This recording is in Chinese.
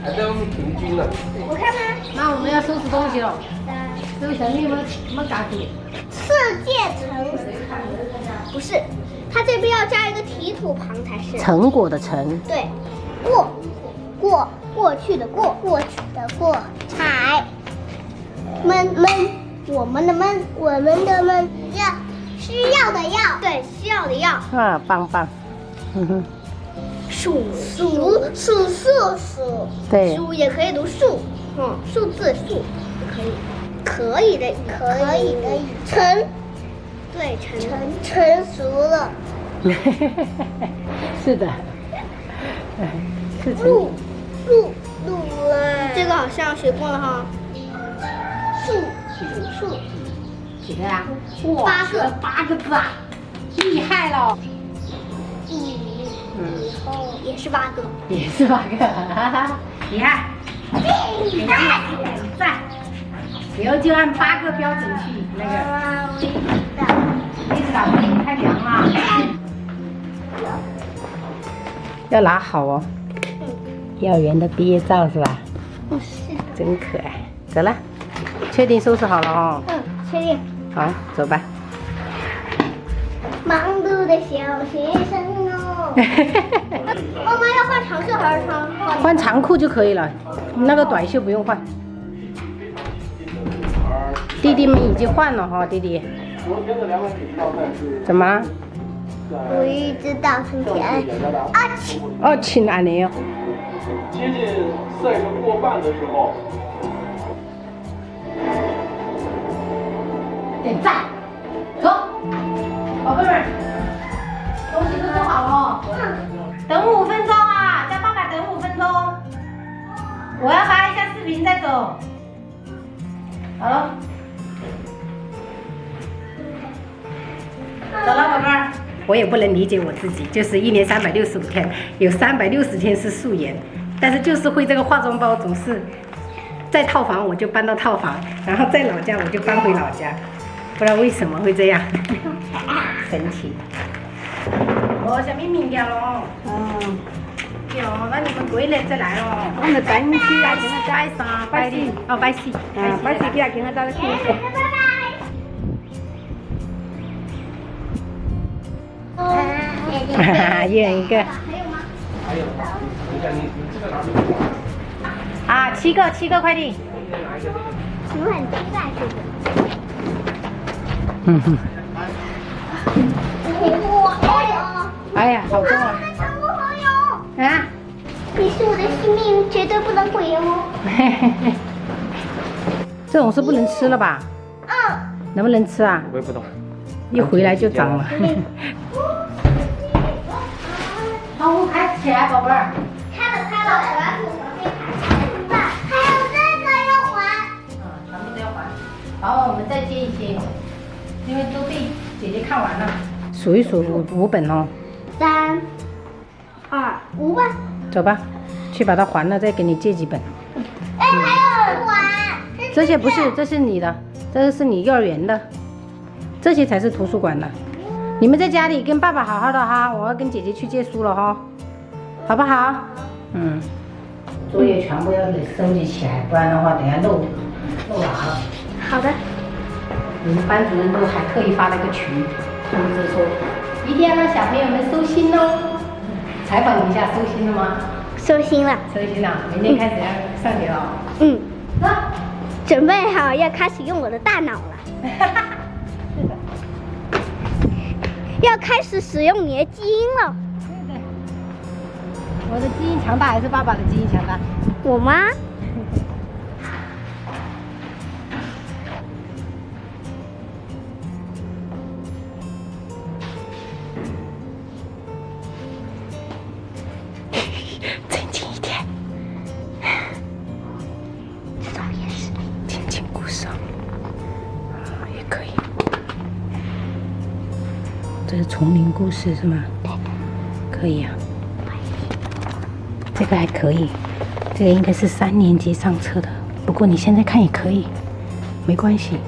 还在我们平均了。我看看。那我们要收拾东西了。收拾你们干活。世界城不是，它这边要加一个提土旁才是。成果的成。对，过去的过采焖，我们的需要的要，对，需要的要。啊，棒棒。数，对。数也可以读数，数字数可以的，成，对，成熟了。是的。是路，这个好像学过了哈。数，几个呀？8个字啊，厉害了。也是8个。也是8个，哈哈，厉害。给点赞。以后就按8个标准去那个。你知道不？太凉了。要拿好哦。幼儿园的毕业照是吧？是。真可爱。走了，确定收拾好了哦。确定。好，走吧。忙碌的小学生哦。妈妈要换长袖还是长裤？换长裤就可以了，那个短袖不用换。弟弟们已经换了哈，弟弟。怎么了？我一直到春天。哦，亲爱的。接近赛程过半的时候。点赞，走，宝贝们，东西都收好了。等5分钟啊，叫爸爸等5分钟。我要发一下视频再走。好了，走了，宝贝儿。我也不能理解我自己，就是1年365天，有360天是素颜，但是就是会这个化妆包总是在套房我就搬到套房，然后在老家我就搬回老家。不知道为什么会这样，神奇。哦，小明明掉了。哟，那你们归来再来哦。我们带你去啊，今天拜啥？拜喜。哦，拜喜。拜喜给他今天早点去。拜拜。哈哈，一人一个。还有吗？还有，你看你这个拿去做。啊，7个快递。我很期待这个。哎呀，好重啊！长不好友。啊？你是我的性命，绝对不能毁哦。这种是不能吃了吧？能不能吃啊？我也不懂。一回来就长了。窗户开起来，宝贝儿。开了，我要吐槽被开。还有这个要还。全部都要还。好，我们再接一些，因为都被姐姐看完了。数一数5本哦。3、2、5吧。走吧，去把它还了，再给你借几本。还有还。这些不是，这是你的，这是你幼儿园的，这些才是图书馆的。你们在家里跟爸爸好好的哈，我要跟姐姐去借书了哈，好不好？作业全部要给收集起来，不然的话等下漏拿了。好的。我们班主任都还特意发了个群，通知说一定要让小朋友们收心哦。采访一下，收心了吗？收心了。收心了，明天开始要上学了。走，准备好要开始用我的大脑了。是的。要开始使用你的基因了。对的。我的基因强大还是爸爸的基因强大？我吗？镇静一点。这种也是听听故事啊，也可以。这是丛林故事是吗？对的。可以啊。这个还可以，这个应该是3年级上册的，不过你现在看也可以，没关系。